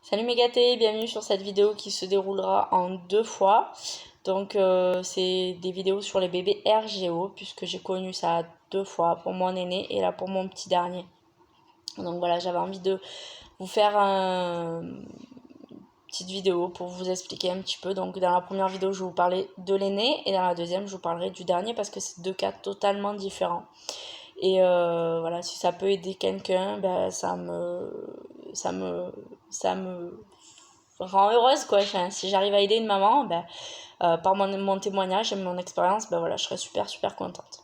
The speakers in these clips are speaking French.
Salut mes gâtés, bienvenue sur cette vidéo qui se déroulera en deux fois. Donc c'est des vidéos sur les bébés RGO puisque j'ai connu ça deux fois pour mon aîné et là pour mon petit dernier. Donc voilà, j'avais envie de vous faire une petite vidéo pour vous expliquer un petit peu. Donc dans la première vidéo je vais vous parler de l'aîné et dans la deuxième je vous parlerai du dernier parce que c'est deux cas totalement différents. Et voilà, si ça peut aider quelqu'un, ben, ça me rend heureuse, quoi. Enfin, si j'arrive à aider une maman, ben, par mon témoignage et mon expérience, ben voilà, je serais super contente.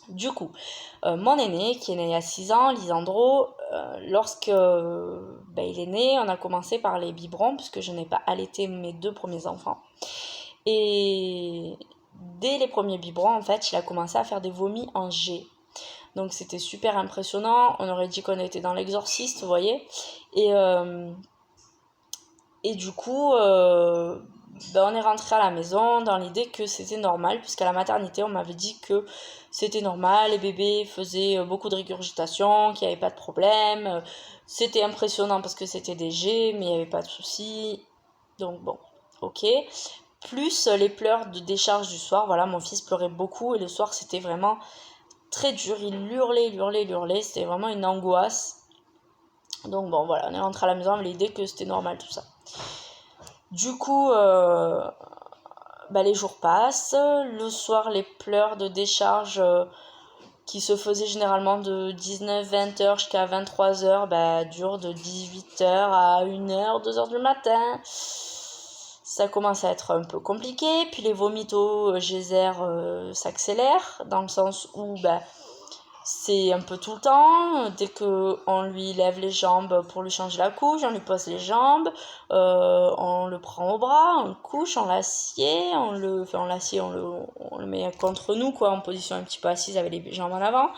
Du coup, mon aîné, qui est né il y a 6 ans, Lisandro, lorsque ben, il est né, on a commencé par les biberons, puisque je n'ai pas allaité mes deux premiers enfants. Et dès les premiers biberons, en fait, il a commencé à faire des vomis en jet. Donc c'était super impressionnant, on aurait dit qu'on était dans l'exorciste, vous voyez. Et du coup, ben on est rentré à la maison dans l'idée que c'était normal, puisqu'à la maternité, on m'avait dit que c'était normal, les bébés faisaient beaucoup de régurgitation, qu'il n'y avait pas de problème. C'était impressionnant parce que c'était des jets, mais il n'y avait pas de souci. Donc bon, ok. Plus les pleurs de décharge du soir, voilà, mon fils pleurait beaucoup et le soir, c'était vraiment très dur, il hurlait, c'était vraiment une angoisse. Donc bon voilà, on est rentré à la maison avec l'idée que c'était normal tout ça. Du coup, les jours passent, le soir les pleurs de décharge qui se faisaient généralement de 19-20 heures jusqu'à 23 heures, durent de 18 heures à 1 heure, 2 heures du matin. Ça commence à être un peu compliqué, puis les vomitos geysers s'accélèrent, dans le sens où c'est un peu tout le temps. Dès qu'on lui lève les jambes pour lui changer la couche, on lui pose les jambes, on le prend au bras, on le couche, on l'assied, on le met contre nous, quoi, en position un petit peu assise avec les jambes en avant.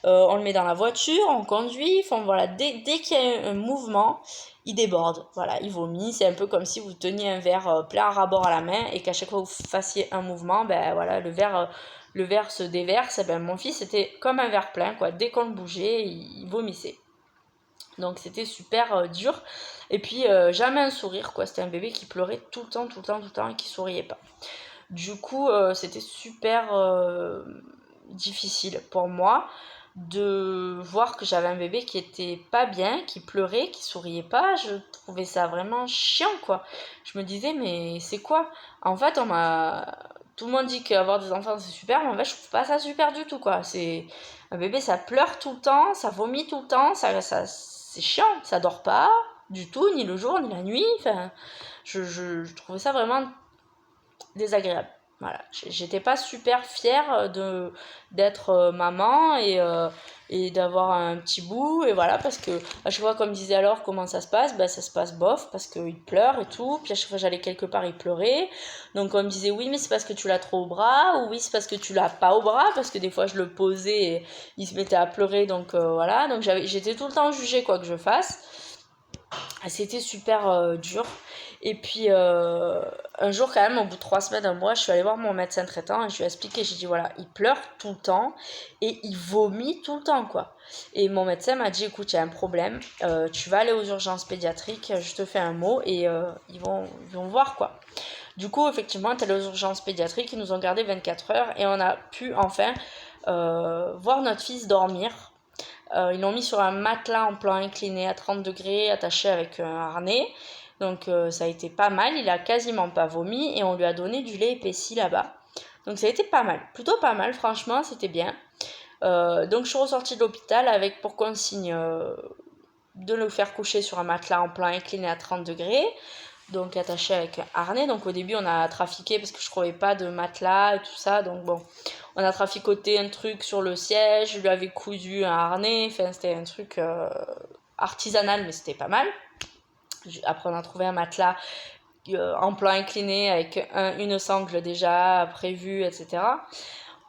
On le met dans la voiture, on conduit. Enfin voilà, dès qu'il y a un mouvement, il déborde. Voilà, il vomit. C'est un peu comme si vous teniez un verre plein à ras-bord à la main et qu'à chaque fois que vous fassiez un mouvement, voilà, le verre se déverse. Mon fils c'était comme un verre plein, quoi. Dès qu'on le bougeait, il vomissait. Donc c'était super dur. Et puis jamais un sourire, quoi. C'était un bébé qui pleurait tout le temps et qui souriait pas. Du coup, c'était super difficile pour moi de voir que j'avais un bébé qui était pas bien, qui pleurait, qui souriait pas. Je trouvais ça vraiment chiant, quoi. Je me disais, mais c'est quoi? En fait, tout le monde dit qu'avoir des enfants c'est super, mais en fait, je trouve pas ça super du tout, quoi. C'est un bébé, ça pleure tout le temps, ça vomit tout le temps, c'est chiant, ça dort pas du tout, ni le jour, ni la nuit. Enfin, je trouvais ça vraiment désagréable. Voilà, j'étais pas super fière d'être maman et d'avoir un petit bout, et voilà, parce que à chaque fois qu'on me disait alors comment ça se passe, ça se passe bof parce qu'il pleure et tout. Puis à chaque fois j'allais quelque part, il pleurait. Donc on me disait oui, mais c'est parce que tu l'as trop au bras, ou oui, c'est parce que tu l'as pas au bras, parce que des fois je le posais et il se mettait à pleurer. Donc voilà, donc j'étais tout le temps jugée quoi que je fasse. C'était super dur. Et puis un jour quand même, au bout de 3 semaines, un mois, je suis allée voir mon médecin traitant et je lui ai expliqué, j'ai dit voilà, il pleure tout le temps et il vomit tout le temps, quoi. Et mon médecin m'a dit écoute, il y a un problème, tu vas aller aux urgences pédiatriques, je te fais un mot et ils vont voir, quoi. Du coup, effectivement, on est allé aux urgences pédiatriques, ils nous ont gardé 24 heures et on a pu enfin voir notre fils dormir. Ils l'ont mis sur un matelas en plan incliné à 30 degrés, attaché avec un harnais. Donc ça a été pas mal, il a quasiment pas vomi et on lui a donné du lait épaissi là-bas. Donc ça a été pas mal, plutôt pas mal, franchement, c'était bien. Donc je suis ressortie de l'hôpital avec pour consigne de le faire coucher sur un matelas en plan incliné à 30 degrés, donc attaché avec un harnais. Donc au début on a trafiqué parce que je trouvais pas de matelas et tout ça, donc bon, on a traficoté un truc sur le siège, je lui avais cousu un harnais, enfin c'était un truc artisanal mais c'était pas mal. Après on a trouvé un matelas en plan incliné avec une sangle déjà prévue, etc.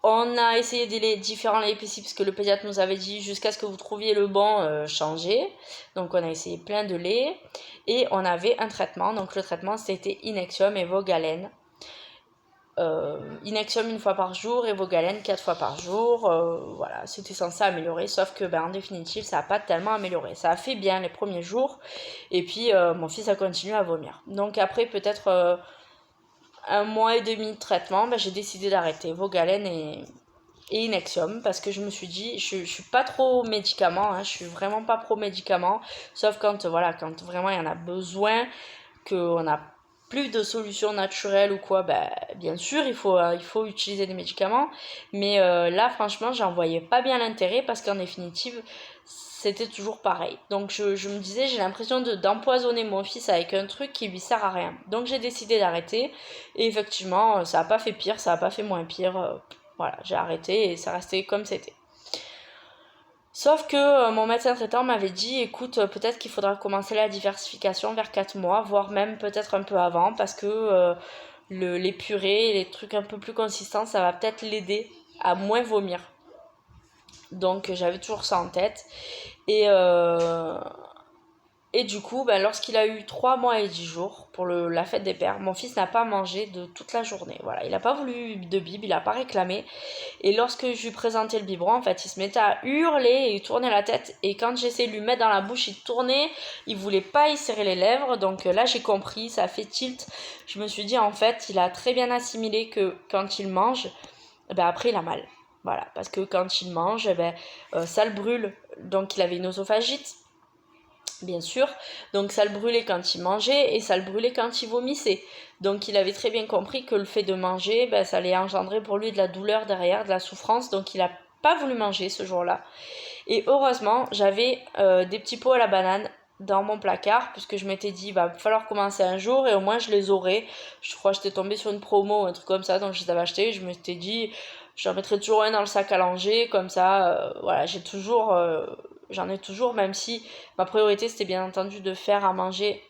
On a essayé des différents laits épaissis parce que le pédiatre nous avait dit jusqu'à ce que vous trouviez le bon, changez. Donc on a essayé plein de laits et on avait un traitement. Donc le traitement c'était Inexium et Vogalène. Inexium 1 fois par jour et Vogalène 4 fois par jour. Voilà, c'était censé améliorer, sauf que en définitive, ça n'a pas tellement amélioré. Ça a fait bien les premiers jours, et puis mon fils a continué à vomir. Donc après peut-être 1 mois et demi de traitement, j'ai décidé d'arrêter Vogalène et Inexium, parce que je me suis dit, je suis pas trop médicament, hein, je suis vraiment pas pro médicament, sauf quand vraiment il y en a besoin, qu'on n'a plus de solutions naturelles ou quoi, bien sûr il faut utiliser des médicaments, mais là franchement j'en voyais pas bien l'intérêt, parce qu'en définitive c'était toujours pareil. Donc je me disais, j'ai l'impression d'empoisonner mon fils avec un truc qui lui sert à rien. Donc j'ai décidé d'arrêter, et effectivement ça a pas fait pire, ça a pas fait moins pire. Voilà, j'ai arrêté et ça restait comme c'était. Sauf que mon médecin traitant m'avait dit, écoute, peut-être qu'il faudra commencer la diversification vers 4 mois, voire même peut-être un peu avant, parce que les purées, les trucs un peu plus consistants, ça va peut-être l'aider à moins vomir. Donc j'avais toujours ça en tête. Et, et du coup, lorsqu'il a eu 3 mois et 10 jours pour la fête des pères, mon fils n'a pas mangé de toute la journée. Voilà, il n'a pas voulu de bib, il n'a pas réclamé. Et lorsque je lui présentais le biberon, en fait, il se mettait à hurler et il tournait la tête. Et quand j'essayais de lui mettre dans la bouche, il tournait, il voulait pas y serrer les lèvres. Donc là, j'ai compris, ça a fait tilt. Je me suis dit, en fait, il a très bien assimilé que quand il mange, après, il a mal. Voilà, parce que quand il mange, ça le brûle. Donc il avait une oesophagite, bien sûr, donc ça le brûlait quand il mangeait et ça le brûlait quand il vomissait. Donc il avait très bien compris que le fait de manger, ça allait engendrer pour lui de la douleur derrière, de la souffrance, donc il n'a pas voulu manger ce jour-là. Et heureusement, j'avais des petits pots à la banane dans mon placard, puisque je m'étais dit, va falloir commencer un jour et au moins je les aurai. Je crois que j'étais tombée sur une promo ou un truc comme ça, donc je les avais achetés. Je m'étais dit, j'en mettrai toujours un dans le sac à langer, comme ça, voilà, j'en ai toujours, même si ma priorité c'était bien entendu de faire à manger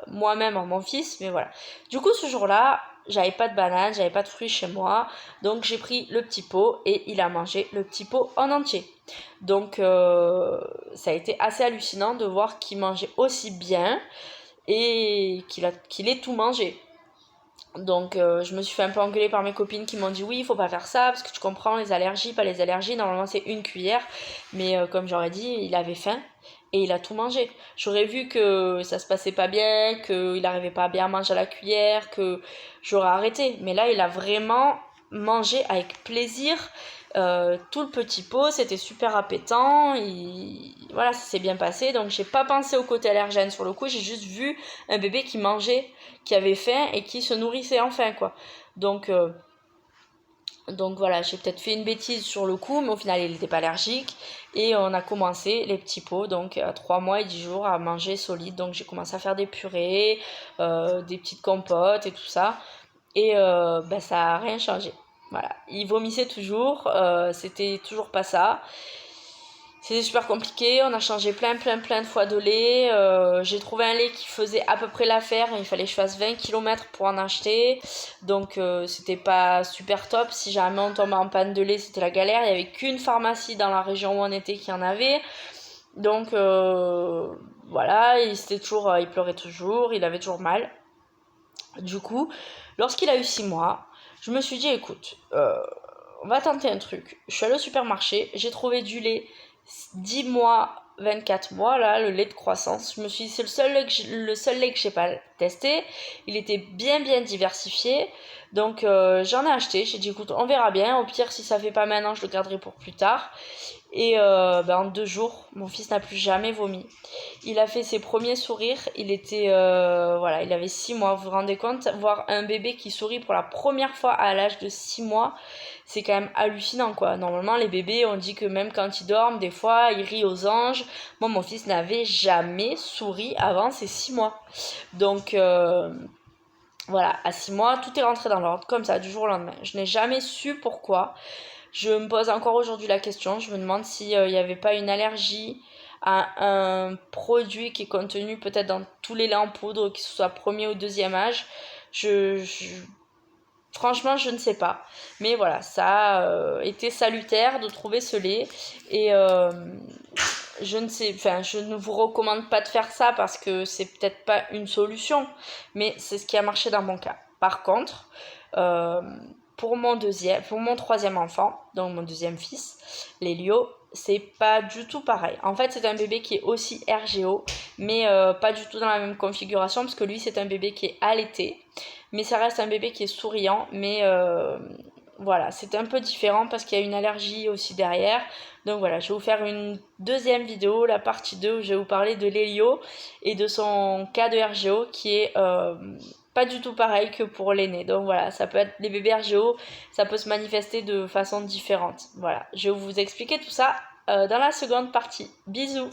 moi-même à mon fils, mais voilà. Du coup, ce jour-là, j'avais pas de banane, j'avais pas de fruits chez moi, donc j'ai pris le petit pot et il a mangé le petit pot en entier. Donc ça a été assez hallucinant de voir qu'il mangeait aussi bien et qu'il ait tout mangé. Donc je me suis fait un peu engueuler par mes copines qui m'ont dit oui, il faut pas faire ça parce que tu comprends, les allergies, pas les allergies, normalement c'est une cuillère, mais comme j'aurais dit, il avait faim et il a tout mangé. J'aurais vu que ça se passait pas bien, qu'il n'arrivait pas à bien manger à la cuillère, que j'aurais arrêté, mais là il a vraiment mangé avec plaisir. Tout le petit pot, c'était super appétant, voilà, ça s'est bien passé, donc j'ai pas pensé au côté allergène sur le coup, j'ai juste vu un bébé qui mangeait, qui avait faim et qui se nourrissait enfin, quoi. Donc voilà, j'ai peut-être fait une bêtise sur le coup, mais au final il n'était pas allergique, et on a commencé les petits pots, donc à 3 mois et 10 jours à manger solide, donc j'ai commencé à faire des purées, des petites compotes et tout ça, et ça a rien changé. Voilà, il vomissait toujours, c'était toujours pas ça. C'était super compliqué, on a changé plein de fois de lait. J'ai trouvé un lait qui faisait à peu près l'affaire, il fallait que je fasse 20 km pour en acheter. Donc c'était pas super top. Si jamais on tombait en panne de lait, c'était la galère. Il n'y avait qu'une pharmacie dans la région où on était qui en avait. Donc voilà, il pleurait toujours, il avait toujours mal. Du coup, lorsqu'il a eu 6 mois, je me suis dit, écoute, on va tenter un truc. Je suis allée au supermarché, j'ai trouvé du lait 10 mois, 24 mois, là, le lait de croissance. Je me suis dit, c'est le seul lait que j'ai pas testé. Il était bien diversifié. Donc j'en ai acheté. J'ai dit, écoute, on verra bien. Au pire, si ça fait pas maintenant, je le garderai pour plus tard. Et en 2 jours, mon fils n'a plus jamais vomi. Il a fait ses premiers sourires. Il était, il avait 6 mois. Vous vous rendez compte, voir un bébé qui sourit pour la première fois à l'âge de 6 mois, c'est quand même hallucinant, quoi. Normalement, les bébés, on dit que même quand ils dorment, des fois, ils rient aux anges. Moi, mon fils n'avait jamais souri avant ses 6 mois. Donc voilà, à 6 mois, tout est rentré dans l'ordre, comme ça, du jour au lendemain. Je n'ai jamais su pourquoi. Je me pose encore aujourd'hui la question. Je me demande s'il n'y avait pas une allergie à un produit qui est contenu peut-être dans tous les laits en poudre, que ce soit premier ou deuxième âge. Franchement, je ne sais pas. Mais voilà, ça a été salutaire de trouver ce lait. Et je ne vous recommande pas de faire ça parce que c'est peut-être pas une solution. Mais c'est ce qui a marché dans mon cas. Par contre, pour mon troisième enfant, donc mon deuxième fils, Lélio, c'est pas du tout pareil. En fait, c'est un bébé qui est aussi RGO, mais pas du tout dans la même configuration, parce que lui, c'est un bébé qui est allaité, mais ça reste un bébé qui est souriant, mais voilà, c'est un peu différent parce qu'il y a une allergie aussi derrière. Donc voilà, je vais vous faire une deuxième vidéo, la partie 2, où je vais vous parler de Lélio et de son cas de RGO qui est pas du tout pareil que pour l'aîné. Donc voilà, ça peut être les bébés RGO, ça peut se manifester de façon différente. Voilà, je vais vous expliquer tout ça dans la seconde partie. Bisous!